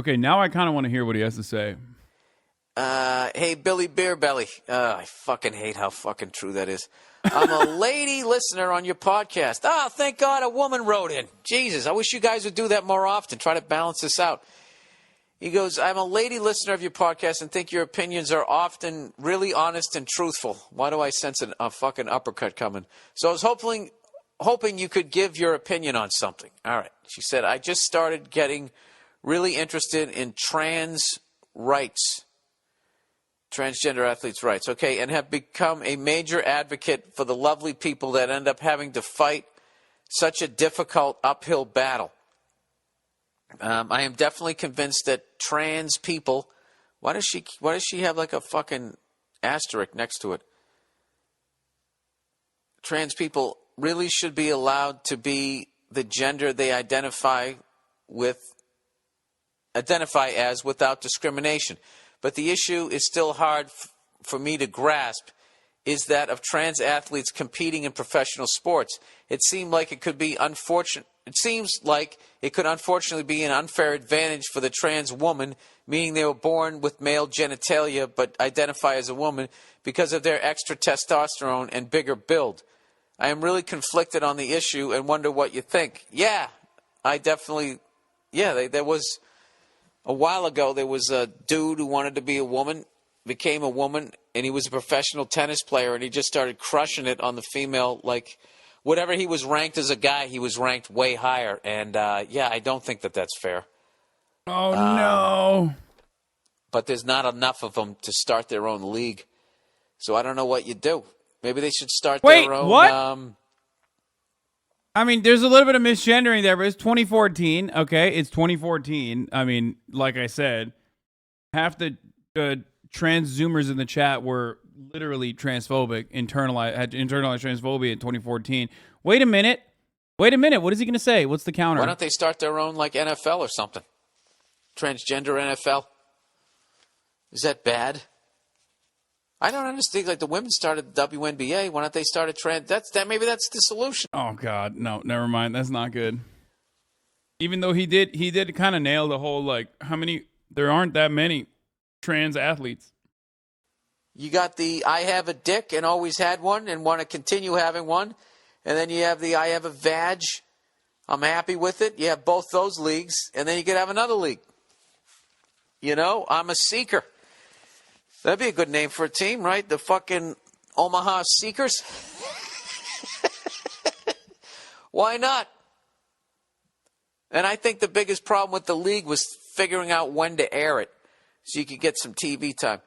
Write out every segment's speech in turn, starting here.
Okay, now I kind of want to hear what he has to say. Hey, Billy Beer Belly. I fucking hate how fucking true that is. I'm a lady listener on your podcast. Thank God a woman wrote in. Jesus, I wish you guys would do that more often. Try to balance this out. He goes, I'm a lady listener of your podcast and think your opinions are often really honest and truthful. Why do I sense a fucking uppercut coming? So I was hoping you could give your opinion on something. All right. She said, I just started getting really interested in trans rights. Transgender athletes' rights, okay, and have become a major advocate for the lovely people that end up having to fight such a difficult uphill battle. I am definitely convinced that trans people. Why does she have like a fucking asterisk next to it? Trans people really should be allowed to be the gender they identify as without discrimination. But the issue is still hard for me to grasp, is that of trans athletes competing in professional sports. It seems like it could unfortunately be an unfair advantage for the trans woman, meaning they were born with male genitalia but identify as a woman because of their extra testosterone and bigger build. I am really conflicted on the issue and wonder what you think. Yeah, there was... A while ago, there was a dude who wanted to be a woman, became a woman, and he was a professional tennis player, and he just started crushing it on the female. Like, whatever he was ranked as a guy, he was ranked way higher. And, I don't think that that's fair. Oh, no. But there's not enough of them to start their own league. So I don't know what you do. Maybe they should start their own... What? I mean, there's a little bit of misgendering there, but it's 2014, okay? It's 2014. I mean, like I said, half the trans Zoomers in the chat were literally transphobic, had internalized transphobia in 2014. Wait a minute. What is he going to say? What's the counter? Why don't they start their own, like, NFL or something? Transgender NFL? Is that bad? I don't understand. Like, the women started the WNBA. Why don't they start a trend? Maybe that's the solution. Oh God, no, never mind. That's not good. Even though he did kind of nail the whole, like, there aren't that many trans athletes. You got the I have a dick and always had one and want to continue having one. And then you have the I have a vag. I'm happy with it. You have both those leagues. And then you could have another league. You know, I'm a seeker. That'd be a good name for a team, right? The fucking Omaha Seekers. Why not? And I think the biggest problem with the league was figuring out when to air it so you could get some TV time.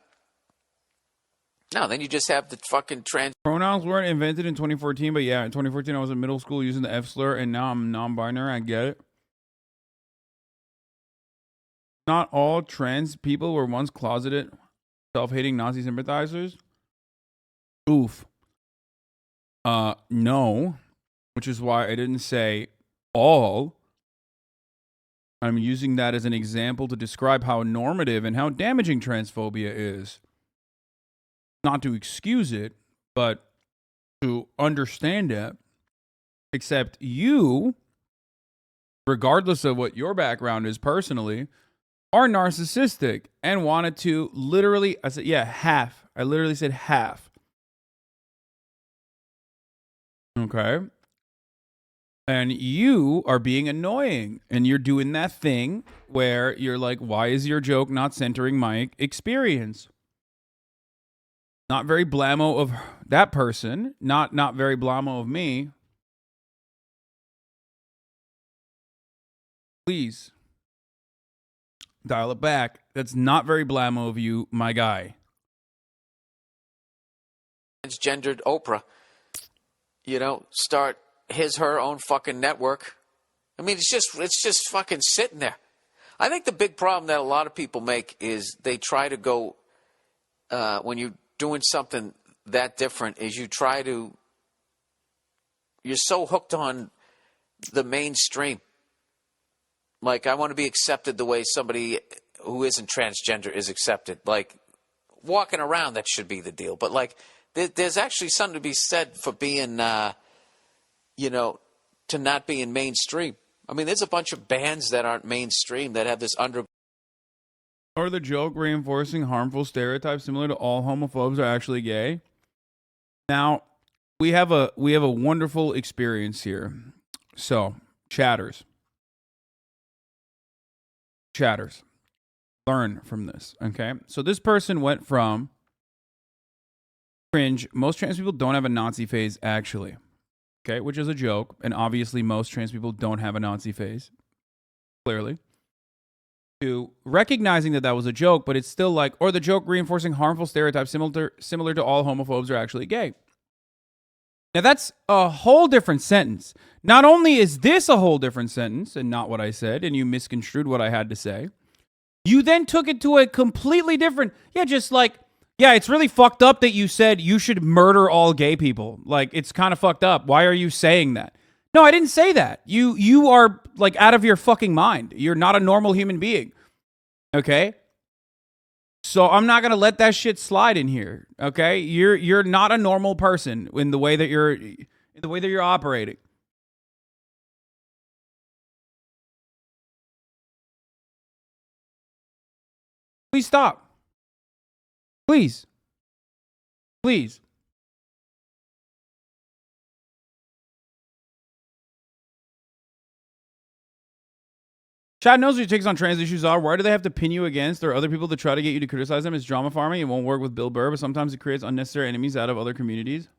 No, then you just have the fucking trans... Pronouns weren't invented in 2014, but yeah, in 2014 I was in middle school using the F slur, and now I'm non-binary. I get it. Not all trans people were once closeted self-hating Nazi sympathizers? Oof. No. Which is why I didn't say all. I'm using that as an example to describe how normative and how damaging transphobia is. Not to excuse it, but to understand it. Except you, regardless of what your background is personally, are narcissistic and wanted to literally, I said, yeah, half. I literally said half. Okay. And you are being annoying and you're doing that thing where you're like, why is your joke not centering my experience? Not very blammo of that person, not very blammo of me. Please. Dial it back. That's not very blammo of you, my guy. Transgendered Oprah, start her own fucking network. I mean, it's just fucking sitting there. I think the big problem that a lot of people make is they try to go, when you're doing something that different, is you're so hooked on the mainstream. Like, I want to be accepted the way somebody who isn't transgender is accepted. Like, walking around, that should be the deal. But, like, there's actually something to be said for being, to not being mainstream. I mean, there's a bunch of bands that aren't mainstream that have this Or the joke reinforcing harmful stereotypes similar to all homophobes are actually gay. Now, we have a wonderful experience here. So, chatters, learn from this, okay? So this person went from cringe. Most trans people don't have a Nazi phase, actually, okay, which is a joke, and obviously most trans people don't have a Nazi phase, clearly. To recognizing that that was a joke, but it's still like, or the joke reinforcing harmful stereotypes similar to all homophobes are actually gay. Now, that's a whole different sentence. Not only is this a whole different sentence and not what I said, and you misconstrued what I had to say, you then took it to a completely different, just like, it's really fucked up that you said you should murder all gay people. Like, it's kind of fucked up. Why are you saying that? No, I didn't say that. You are, like, out of your fucking mind. You're not a normal human being. Okay? So I'm not gonna let that shit slide in here. Okay, you're not a normal person in the way that you're operating. Please stop. Please. Chad knows what your takes on trans issues are. Why do they have to pin you against or other people to try to get you to criticize them? It's drama farming. It won't work with Bill Burr, but sometimes it creates unnecessary enemies out of other communities.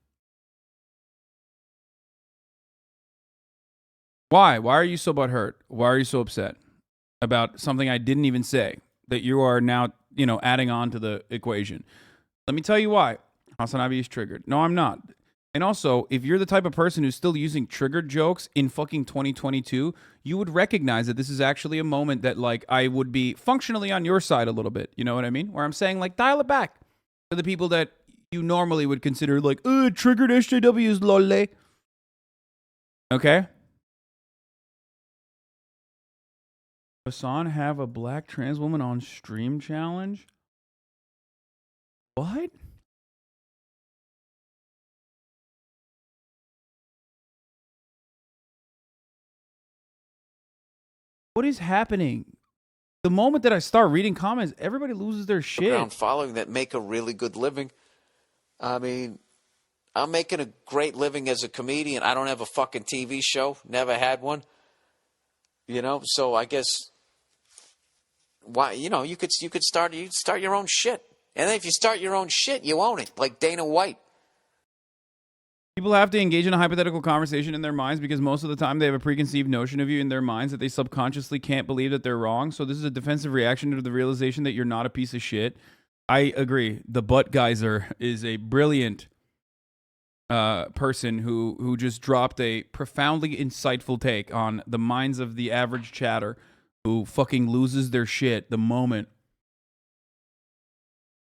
Why? Why are you so butthurt? Why are you so upset about something I didn't even say that you are now, adding on to the equation? Let me tell you why. HasanAbi is triggered. No, I'm not. And also, if you're the type of person who's still using triggered jokes in fucking 2022, you would recognize that this is actually a moment that, like, I would be functionally on your side a little bit. You know what I mean? Where I'm saying, like, dial it back to the people that you normally would consider, like, triggered SJWs, lol. Okay? Hasan have a black trans woman on stream challenge? What? What is happening? The moment that I start reading comments, everybody loses their shit. Following that make a really good living. I mean, I'm making a great living as a comedian. I don't have a fucking TV show. Never had one. So I guess why you could start your own shit. And then if you start your own shit, you own it, like Dana White. People have to engage in a hypothetical conversation in their minds because most of the time they have a preconceived notion of you in their minds that they subconsciously can't believe that they're wrong. So this is a defensive reaction to the realization that you're not a piece of shit. I agree. The butt geyser is a brilliant person who just dropped a profoundly insightful take on the minds of the average chatter who fucking loses their shit the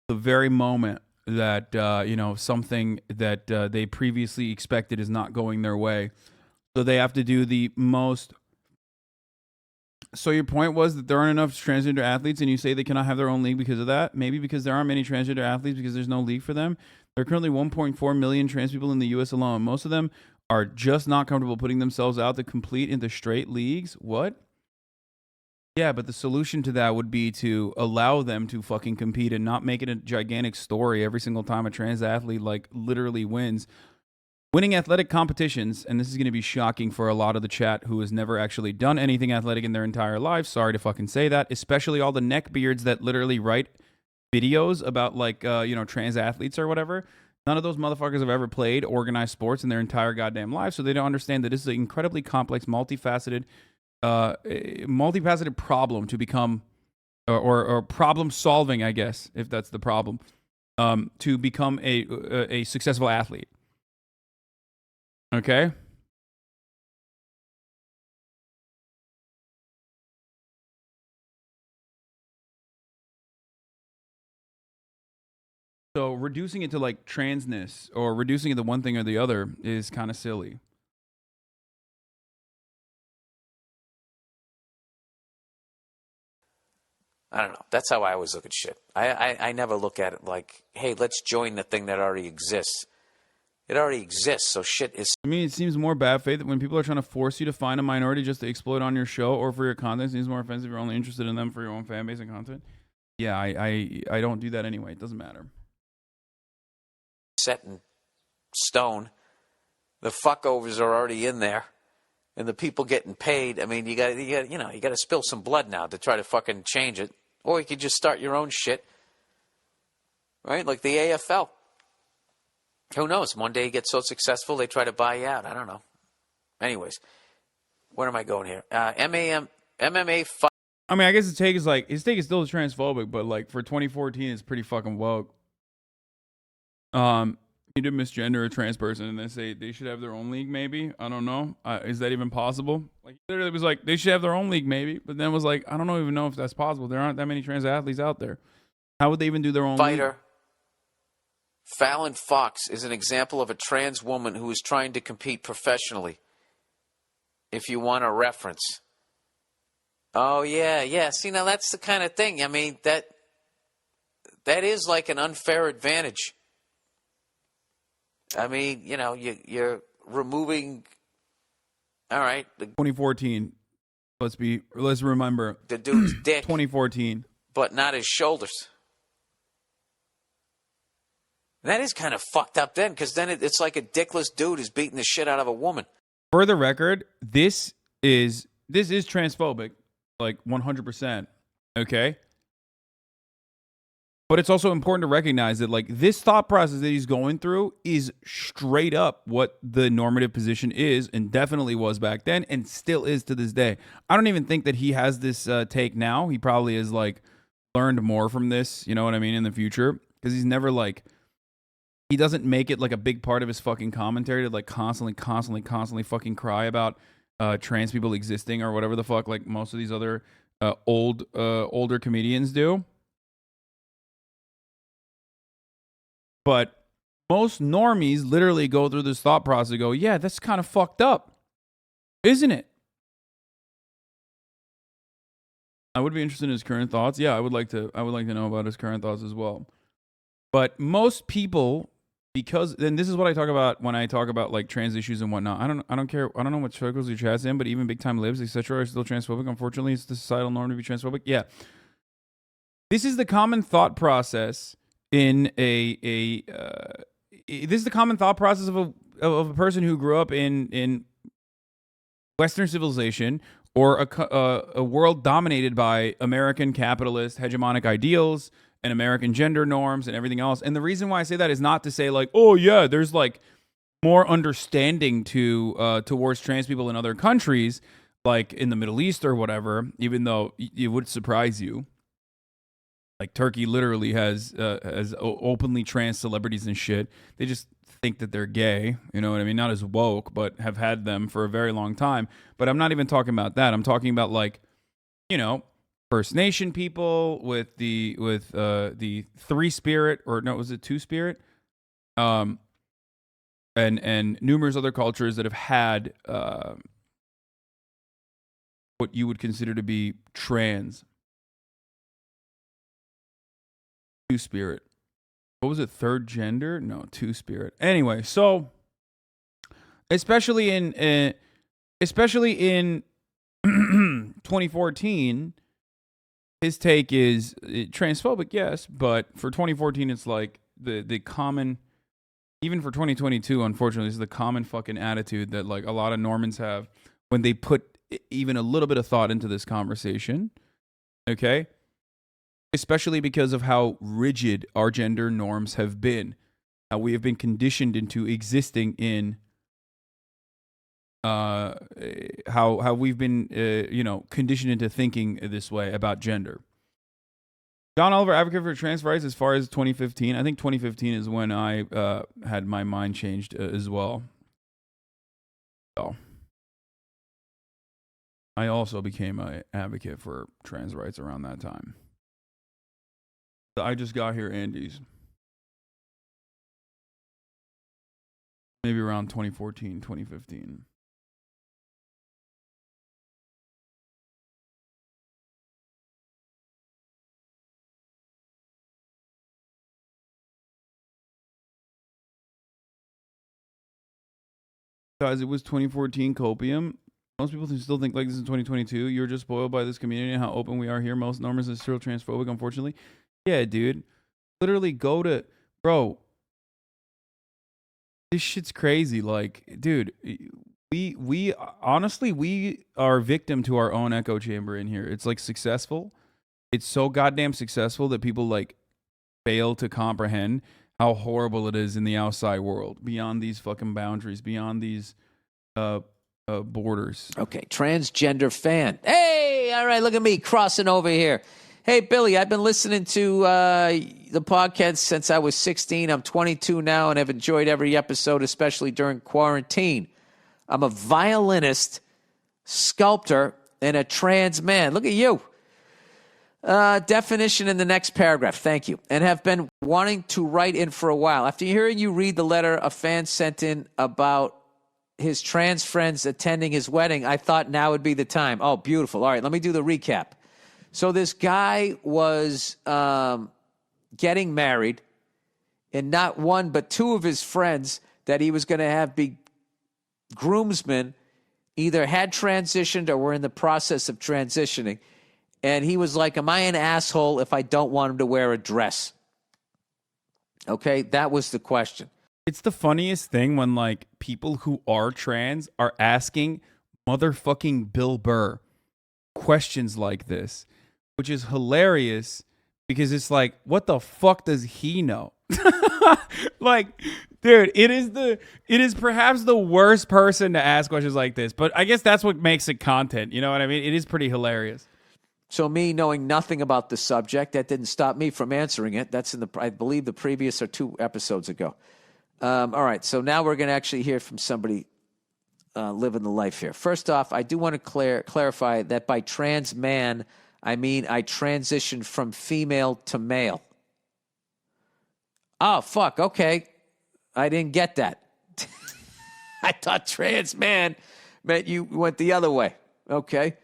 very moment that something that they previously expected is not going their way, so they have to do the most. So your point was that there aren't enough transgender athletes, and you say they cannot have their own league because of that? Maybe because there aren't many transgender athletes because there's no league for them. There are currently 1.4 million trans people in the U.S. alone. Most of them are just not comfortable putting themselves out to compete in the straight leagues. What? Yeah, but the solution to that would be to allow them to fucking compete and not make it a gigantic story every single time a trans athlete, like, literally wins. Winning athletic competitions, and this is going to be shocking for a lot of the chat who has never actually done anything athletic in their entire life. Sorry to fucking say that. Especially all the neckbeards that literally write videos about, like, trans athletes or whatever. None of those motherfuckers have ever played organized sports in their entire goddamn life, so they don't understand that this is an incredibly complex, multifaceted problem to become, or problem solving, I guess, if that's the problem, to become a successful athlete. Okay? So reducing it to, like, transness or reducing it to one thing or the other is kind of silly. I don't know. That's how I always look at shit. I never look at it like, hey, let's join the thing that already exists. It already exists, so shit is... I mean, it seems more bad faith when people are trying to force you to find a minority just to exploit on your show or for your content. It seems more offensive if you're only interested in them for your own fan base and content. Yeah, I don't do that anyway. It doesn't matter. Set in stone. The fuckovers are already in there, and the people getting paid. I mean, you got to spill some blood now to try to fucking change it, or you could just start your own shit, right? Like the AFL. Who knows? One day you get so successful they try to buy you out. I don't know. Anyways, where am I going here? MMA. I mean, I guess his take is still transphobic, but like for 2014, it's pretty fucking woke. You did misgender a trans person, and they say they should have their own league. Maybe, I don't know. Is that even possible? Like, literally, it was like they should have their own league, maybe. But then it was like, I don't even know if that's possible. There aren't that many trans athletes out there. How would they even do their own Fighter league? Fallon Fox is an example of a trans woman who is trying to compete professionally. If you want a reference. Oh yeah. See, now that's the kind of thing. I mean, that is like an unfair advantage. I mean, you're removing. All right, 2014. Let's remember the dude's dick. 2014, but not his shoulders. That is kind of fucked up then, because then it's like a dickless dude is beating the shit out of a woman. For the record, this is transphobic, like 100%. Okay. But it's also important to recognize that like this thought process that he's going through is straight up what the normative position is, and definitely was back then and still is to this day. I don't even think that he has this take now. He probably has like learned more from this, you know what I mean, in the future, because he's never like, he doesn't make it like a big part of his fucking commentary to like constantly fucking cry about trans people existing or whatever the fuck like most of these other older comedians do. But most normies literally go through this thought process and go, yeah, that's kind of fucked up, isn't it? I would be interested in his current thoughts. Yeah, I would like to know about his current thoughts as well. But most people, because then this is what I talk about when I talk about like trans issues and whatnot. I don't care. I don't know what circles your chat's in, but even big time libs, etc., are still transphobic. Unfortunately, it's the societal norm to be transphobic. Yeah, this is the common thought process in this is the common thought process of a person who grew up in Western civilization or a world dominated by American capitalist hegemonic ideals and American gender norms and everything else. And the reason why I say that is not to say like, oh yeah, there's like more understanding towards trans people in other countries, like in the Middle East or whatever, even though it would surprise you. Like Turkey literally has openly trans celebrities and shit. They just think that they're gay, you know what I mean? Not as woke, but have had them for a very long time. But I'm not even talking about that. I'm talking about like, First Nation people with the three spirit, or no, was it two spirit? And numerous other cultures that have had what you would consider to be trans. Two spirit. What was it? Third gender? No, two spirit. Anyway, so especially in 2014, his take is transphobic, yes, but for 2014, it's like the common. Even for 2022, unfortunately, this is the common fucking attitude that like a lot of Normans have when they put even a little bit of thought into this conversation. Okay. Especially because of how rigid our gender norms have been, how we have been conditioned into existing in, how we've been, conditioned into thinking this way about gender. John Oliver, advocate for trans rights as far as 2015. I think 2015 is when I had my mind changed as well. So I also became an advocate for trans rights around that time. I just got here, Andes. Maybe around 2014, 2015. Guys, it was 2014 copium. Most people still think like this in 2022. You're just spoiled by this community and how open we are here. Most normers are still transphobic, unfortunately. Yeah, dude. Literally go to, bro. This shit's crazy. Like, dude, we honestly, we are victim to our own echo chamber in here. It's like successful. It's so goddamn successful that people like fail to comprehend how horrible it is in the outside world, beyond these fucking boundaries, beyond these borders. Okay, transgender fan. Hey, all right, look at me crossing over here. Hey, Billy, I've been listening to the podcast since I was 16. I'm 22 now and have enjoyed every episode, especially during quarantine. I'm a violinist, sculptor, and a trans man. Look at you. Definition in the next paragraph. Thank you. And have been wanting to write in for a while. After hearing you read the letter a fan sent in about his trans friends attending his wedding, I thought now would be the time. Oh, beautiful. All right, let me do the recap. So this guy was getting married, and not one but two of his friends that he was going to have be groomsmen either had transitioned or were in the process of transitioning. And he was like, am I an asshole if I don't want him to wear a dress? Okay, that was the question. It's the funniest thing when like people who are trans are asking motherfucking Bill Burr questions like this, which is hilarious because it's like, what the fuck does he know? Like, dude, it is perhaps the worst person to ask questions like this, but I guess that's what makes it content. You know what I mean? It is pretty hilarious. So me knowing nothing about the subject, that didn't stop me from answering it. That's in I believe the previous or 2 episodes ago. All right, so now we're going to actually hear from somebody living the life here. First off, I do want to clarify that by trans man, I mean I transitioned from female to male. Oh, fuck, okay. I didn't get that. I thought trans man meant you went the other way. Okay.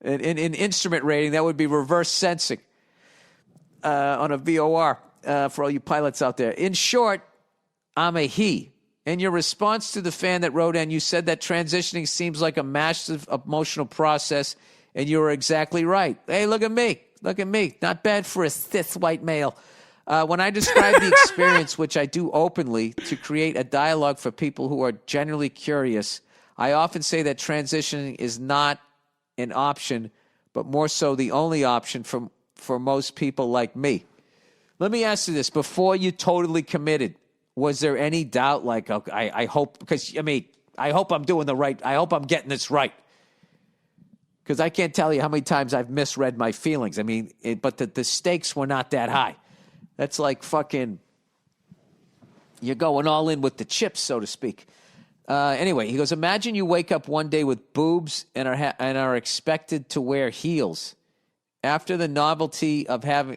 In instrument rating, that would be reverse sensing on a VOR for all you pilots out there. In short, I'm a he. In your response to the fan that wrote in, you said that transitioning seems like a massive emotional process, and you were exactly right. Hey, look at me. Look at me. Not bad for a cis white male. When I describe the experience, which I do openly, to create a dialogue for people who are generally curious, I often say that transitioning is not an option, but more so the only option for most people like me. Let me ask you this. Before you totally committed, was there any doubt like, okay, I hope, because, I mean, I hope I'm doing the right, I hope I'm getting this right. Because I can't tell you how many times I've misread my feelings. I mean, but the stakes were not that high. That's like fucking, you're going all in with the chips, so to speak. Anyway, he goes, imagine you wake up one day with boobs and are expected to wear heels. After the novelty of having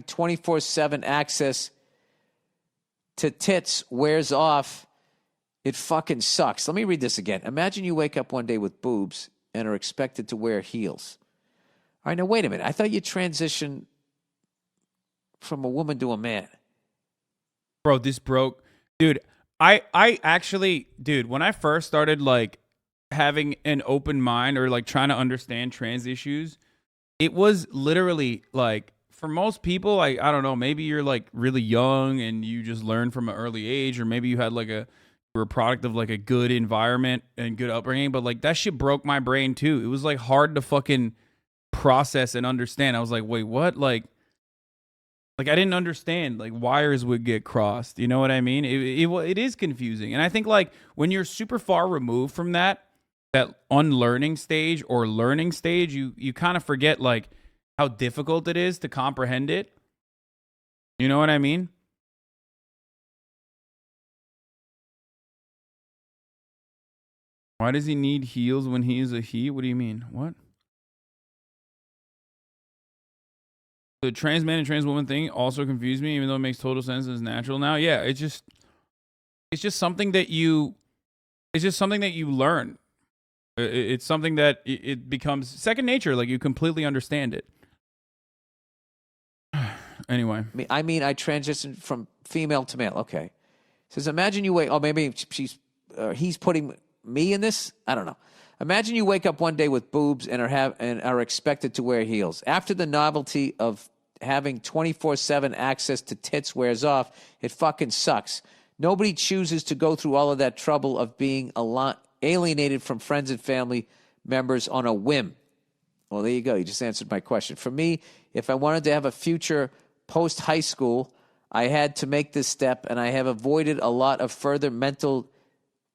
24/7 access to tits wears off, it fucking sucks. Let me read this again. Imagine you wake up one day with boobs and are expected to wear heels. All right, now wait a minute. I thought you transitioned from a woman to a man. Bro, this broke. Dude, I actually, dude, when I first started like having an open mind or like trying to understand trans issues, it was literally like, for most people, I don't know, maybe you're like really young and you just learned from an early age, or maybe you had like you were a product of like a good environment and good upbringing, but like that shit broke my brain too. It was like hard to fucking process and understand. I was like, wait, what? Like I didn't understand, like wires would get crossed. You know what I mean? It is confusing. And I think like when you're super far removed from that unlearning stage or learning stage, you kind of forget like how difficult it is to comprehend it. You know what I mean? Why does he need heels when he is a he? What do you mean? What? The trans man and trans woman thing also confused me, even though it makes total sense and is natural now. Yeah, it's just something that you learn. It's something that it becomes second nature. Like you completely understand it. Anyway. I mean, I transitioned from female to male. Okay. Says, imagine you wait. Oh, maybe he's putting me in this? I don't know. Imagine you wake up one day with boobs and are expected to wear heels. After the novelty of having 24/7 access to tits wears off, it fucking sucks. Nobody chooses to go through all of that trouble of being alienated from friends and family members on a whim. Well, there you go. You just answered my question. For me, if I wanted to have a future post-high school, I had to make this step, and I have avoided a lot of further mental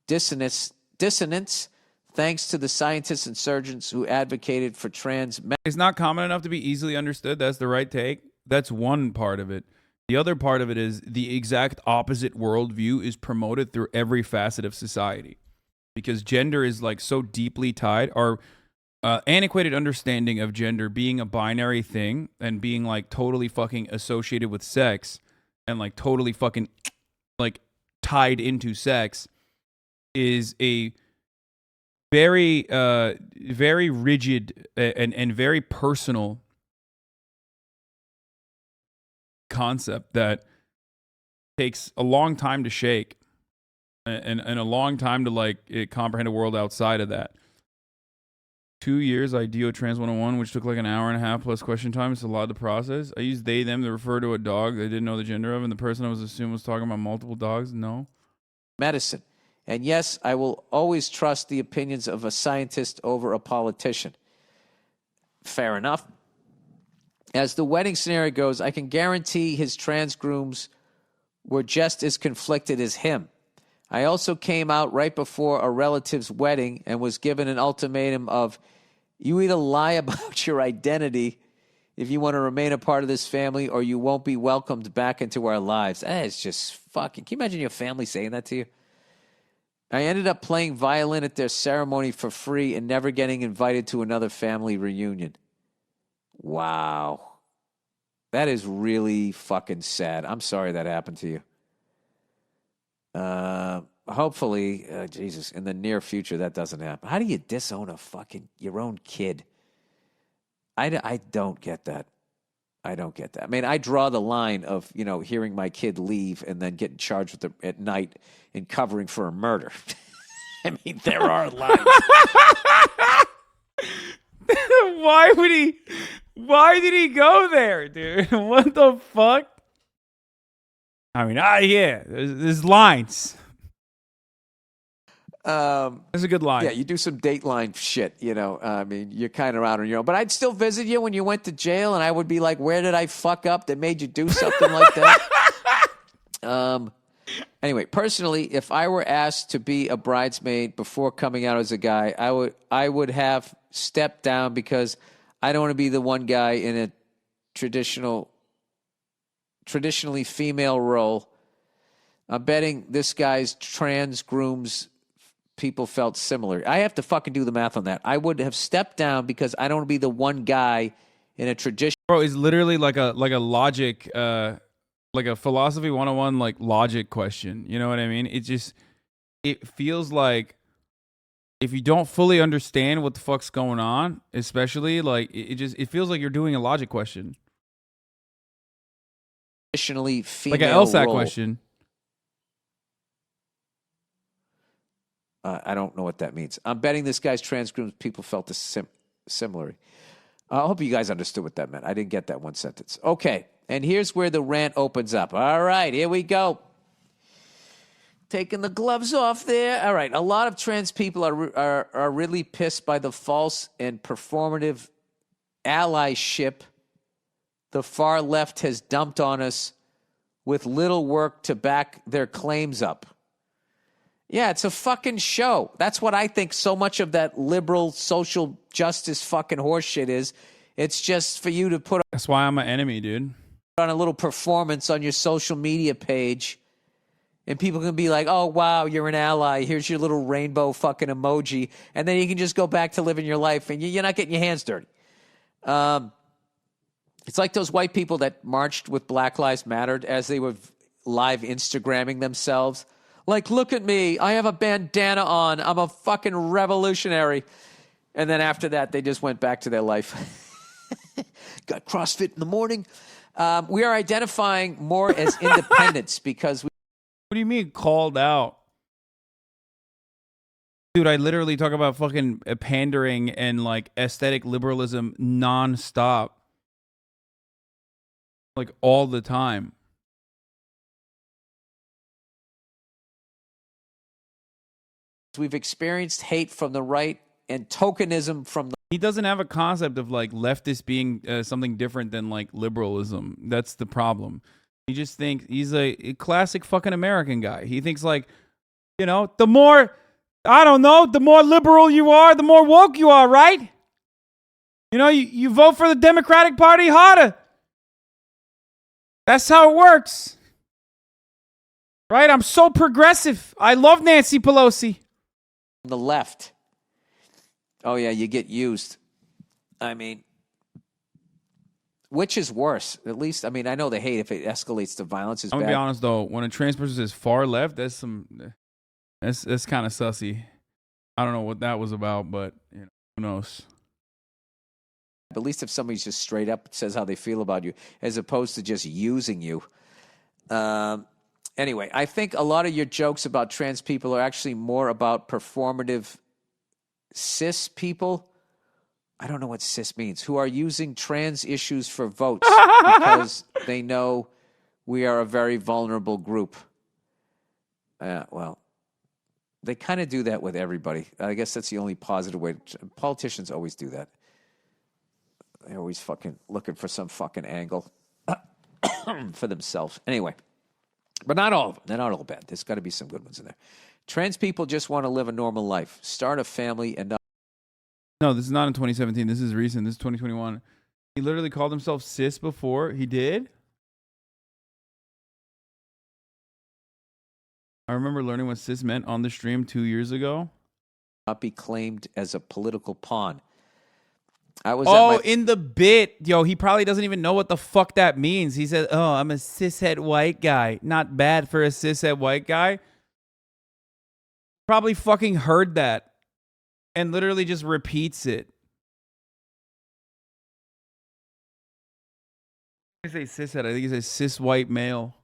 dissonance thanks to the scientists and surgeons who advocated for trans men. It's not common enough to be easily understood. That's the right take. That's one part of it. The other part of it is the exact opposite worldview is promoted through every facet of society. Because gender is like so deeply tied. Our antiquated understanding of gender being a binary thing and being like totally fucking associated with sex and like totally fucking like tied into sex is a very very rigid and very personal concept that takes a long time to shake and a long time to like comprehend a world outside of that. 2 years IDEO Trans 101, which took like an hour and a half plus question time. It's a lot to process. I used they, them to refer to a dog they didn't know the gender of, and the person I was assuming was talking about multiple dogs. No. Medicine. And yes, I will always trust the opinions of a scientist over a politician. Fair enough. As the wedding scenario goes, I can guarantee his trans grooms were just as conflicted as him. I also came out right before a relative's wedding and was given an ultimatum of, you either lie about your identity if you want to remain a part of this family, or you won't be welcomed back into our lives. That is just fucking... Can you imagine your family saying that to you? I ended up playing violin at their ceremony for free and never getting invited to another family reunion. Wow. That is really fucking sad. I'm sorry that happened to you. Hopefully, Jesus, in the near future, that doesn't happen. How do you disown a fucking, your own kid? I don't get that. I don't get that. I mean, I draw the line of, you know, hearing my kid leave and then getting charged with it at night and covering for a murder. I mean, there are lines. Why did he go there, dude? What the fuck? I mean, yeah, there's lines. That's a good line. Yeah, you do some Dateline shit, you know. I mean, you're kind of out on your own. But I'd still visit you when you went to jail, and I would be like, where did I fuck up that made you do something like that? Anyway, personally, if I were asked to be a bridesmaid before coming out as a guy, I would have stepped down because I don't want to be the one guy in a traditionally female role. I'm betting this guy's trans grooms people felt similar. I have to fucking do the math on that. I would have stepped down because I don't want to be the one guy in a tradition. Bro, it's literally like a logic, like a philosophy 101, like logic question. You know what I mean? It feels like if you don't fully understand what the fuck's going on, especially like it feels like you're doing a logic question. Traditionally female like an LSAT role. question. I don't know what that means. I'm betting this guy's trans grooms people felt similar. I hope you guys understood what that meant. I didn't get that one sentence. Okay, and here's where the rant opens up. All right, here we go. Taking the gloves off there. All right, a lot of trans people are really pissed by the false and performative allyship the far left has dumped on us with little work to back their claims up. Yeah, it's a fucking show. That's what I think so much of that liberal social justice fucking horseshit is. It's just for you to put That's why I'm an enemy, dude. on a little performance on your social media page, and people can be like, oh, wow, you're an ally. Here's your little rainbow fucking emoji. And then you can just go back to living your life, and you're not getting your hands dirty. It's like those white people that marched with Black Lives Matter as they were live Instagramming themselves. Like, look at me. I have a bandana on. I'm a fucking revolutionary. And then after that, they just went back to their life. Got CrossFit in the morning. We are identifying more as independents because we... What do you mean called out? Dude, I literally talk about fucking pandering and like aesthetic liberalism nonstop. Like all the time. We've experienced hate from the right and tokenism from the... He doesn't have a concept of like leftist being something different than like liberalism. That's the problem. He just thinks he's a classic fucking American guy. He thinks like, you know, the more, I don't know, the more liberal you are, the more woke you are, right? You know, you vote for the Democratic Party harder. That's how it works. Right? I'm so progressive. I love Nancy Pelosi. The left. Oh, yeah, you get used. I mean, which is worse? At least, I mean, I know the hate, if it escalates to violence, is I'm bad. gonna be honest though, when a trans person is far left, that's kind of sussy. I don't know what that was about, but you know, who knows? But at least if somebody's just straight up says how they feel about you, as opposed to just using you. Anyway, I think a lot of your jokes about trans people are actually more about performative cis people. I don't know what cis means, who are using trans issues for votes because they know we are a very vulnerable group. Well, they kind of do that with everybody. I guess that's the only positive way. Politicians always do that. They're always fucking looking for some fucking angle for themselves. Anyway. But not all of them. They're not all bad. There's got to be some good ones in there. Trans people just want to live a normal life, start a family, and not... No, this is not in 2017. This is recent. This is 2021. He literally called himself cis before. He did? I remember learning what cis meant on the stream 2 years ago. Not be claimed as a political pawn. I was in the bit. Yo, he probably doesn't even know what the fuck that means. He said, oh, I'm a cishet white guy. Not bad for a cishet white guy. Probably fucking heard that and literally just repeats it. I say cishet. I think he says cis white male.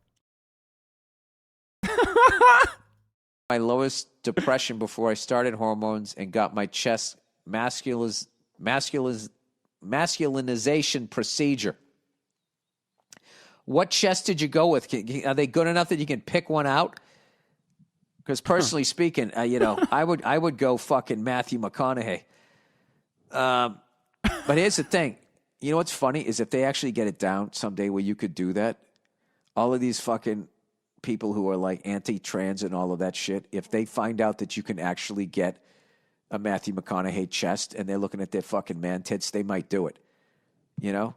my lowest depression before I started hormones and got my chest masculinization procedure. What chest did you go with? Are they good enough that you can pick one out? Because personally speaking, I would go fucking Matthew McConaughey. But here's the thing. You know what's funny is if they actually get it down someday where you could do that, all of these fucking people who are like anti-trans and all of that shit, if they find out that you can actually get a Matthew McConaughey chest and they're looking at their fucking man tits, they might do it. You know?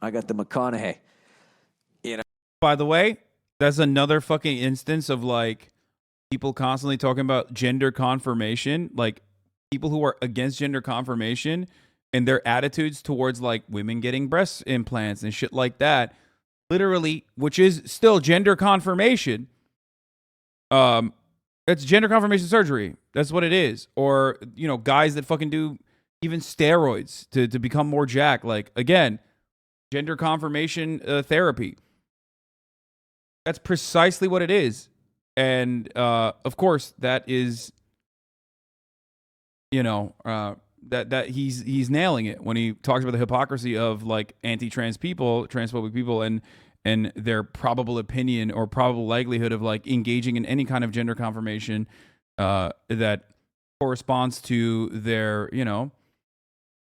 I got the McConaughey. You know? By the way, that's another fucking instance of like people constantly talking about gender confirmation, like people who are against gender confirmation and their attitudes towards like women getting breast implants and shit like that, literally, which is still gender confirmation. It's gender confirmation surgery. That's what it is. Or, you know, guys that fucking do even steroids to become more jacked. Like, again, gender confirmation therapy. That's precisely what it is. And, of course, that is, you know, that he's nailing it when he talks about the hypocrisy of, like, anti-trans people, transphobic people, and their probable opinion or probable likelihood of like engaging in any kind of gender confirmation that corresponds to their, you know,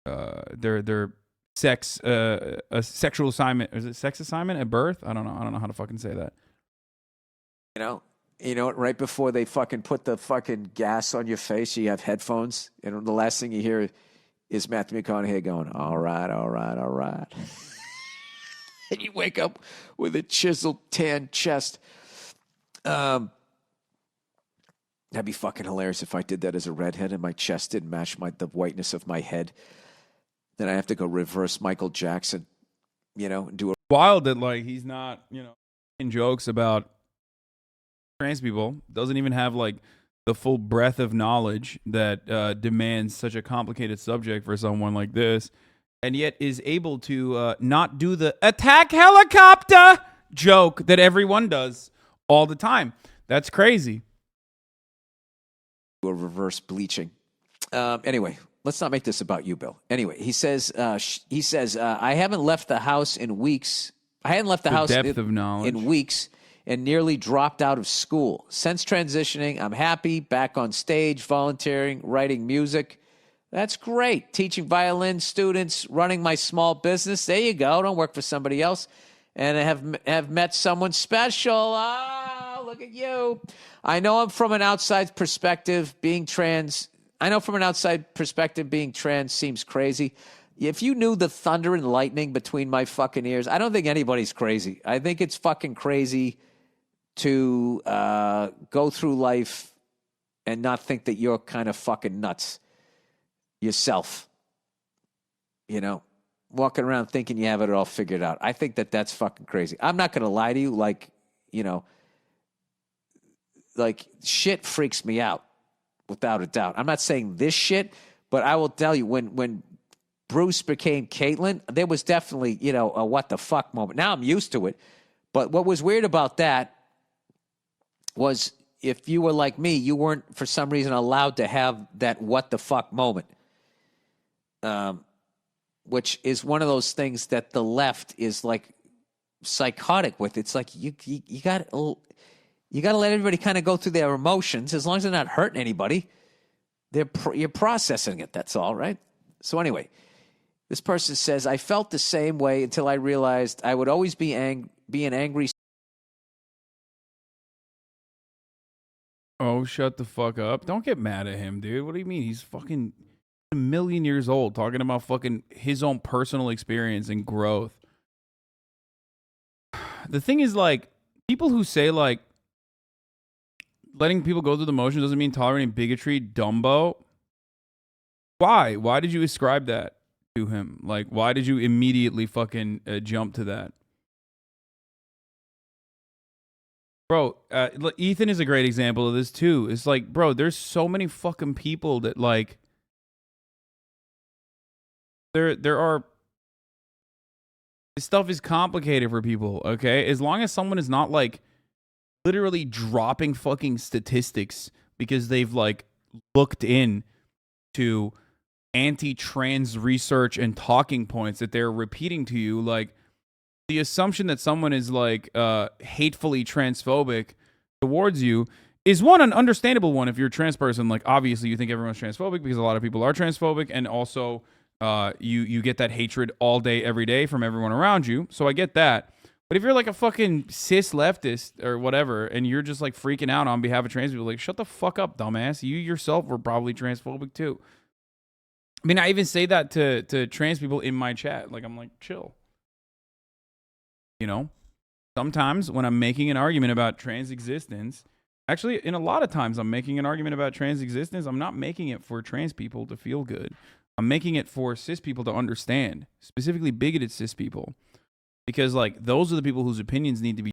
their sex, a sexual assignment. Is it sex assignment at birth? I don't know how to fucking say that. You know, right before they fucking put the fucking gas on your face, you have headphones, and the last thing you hear is Matthew McConaughey going, all right, all right, all right. And you wake up with a chiseled tan chest. That'd be fucking hilarious if I did that as a redhead and my chest didn't match the whiteness of my head. Then I have to go reverse Michael Jackson, you know, and do a wild that like he's not, you know, making jokes about trans people. Doesn't even have like the full breadth of knowledge that demands such a complicated subject for someone like this. And yet is able to not do the attack helicopter joke that everyone does all the time. That's crazy. a reverse bleaching. Anyway, let's not make this about you, Bill. Anyway, he says, I haven't left the house in weeks. I hadn't left the house depth of knowledge. in weeks and nearly dropped out of school. Since transitioning, I'm happy, back on stage, volunteering, writing music. That's great. Teaching violin students, running my small business. There you go. Don't work for somebody else. And I have met someone special. Ah, look at you. I know from an outside perspective, being trans seems crazy. If you knew the thunder and lightning between my fucking ears, I don't think anybody's crazy. I think it's fucking crazy to go through life and not think that you're kind of fucking nuts yourself. You know, walking around thinking you have it all figured out. I think that that's fucking crazy. I'm not going to lie to you. Like, you know, like shit freaks me out without a doubt. I'm not saying this shit, but I will tell you when Bruce became Caitlyn, there was definitely, you know, a what the fuck moment. Now I'm used to it. But what was weird about that was if you were like me, you weren't for some reason allowed to have that what the fuck moment. Which is one of those things that the left is like psychotic with. It's like you got to let everybody kind of go through their emotions as long as they're not hurting anybody. You're processing it. That's all, right? So anyway, this person says, I felt the same way until I realized I would always be an angry. Oh, shut the fuck up. Don't get mad at him, dude. What do you mean? He's fucking a million years old talking about fucking his own personal experience and growth. The thing is, like, people who say, like, letting people go through the motions doesn't mean tolerating bigotry, Dumbo. Why? Why did you ascribe that to him? Like, why did you immediately fucking jump to that? Bro, Ethan is a great example of this too. It's like, bro, there's so many fucking people that, like, there are, this stuff is complicated for people, okay? As long as someone is not, like, literally dropping fucking statistics because they've, like, looked in to anti-trans research and talking points that they're repeating to you, like, the assumption that someone is, like, hatefully transphobic towards you is one, an understandable one. If you're a trans person, like, obviously you think everyone's transphobic because a lot of people are transphobic, and also you get that hatred all day, every day from everyone around you. So I get that. But if you're like a fucking cis leftist or whatever, and you're just like freaking out on behalf of trans people, like, shut the fuck up, dumbass. You yourself were probably transphobic too. I mean, I even say that to trans people in my chat. Like, I'm like, chill. You know, sometimes when I'm making an argument about trans existence, actually, in a lot of times I'm making an argument about trans existence, I'm not making it for trans people to feel good. I'm making it for cis people to understand, specifically bigoted cis people. Because, like, those are the people whose opinions need to be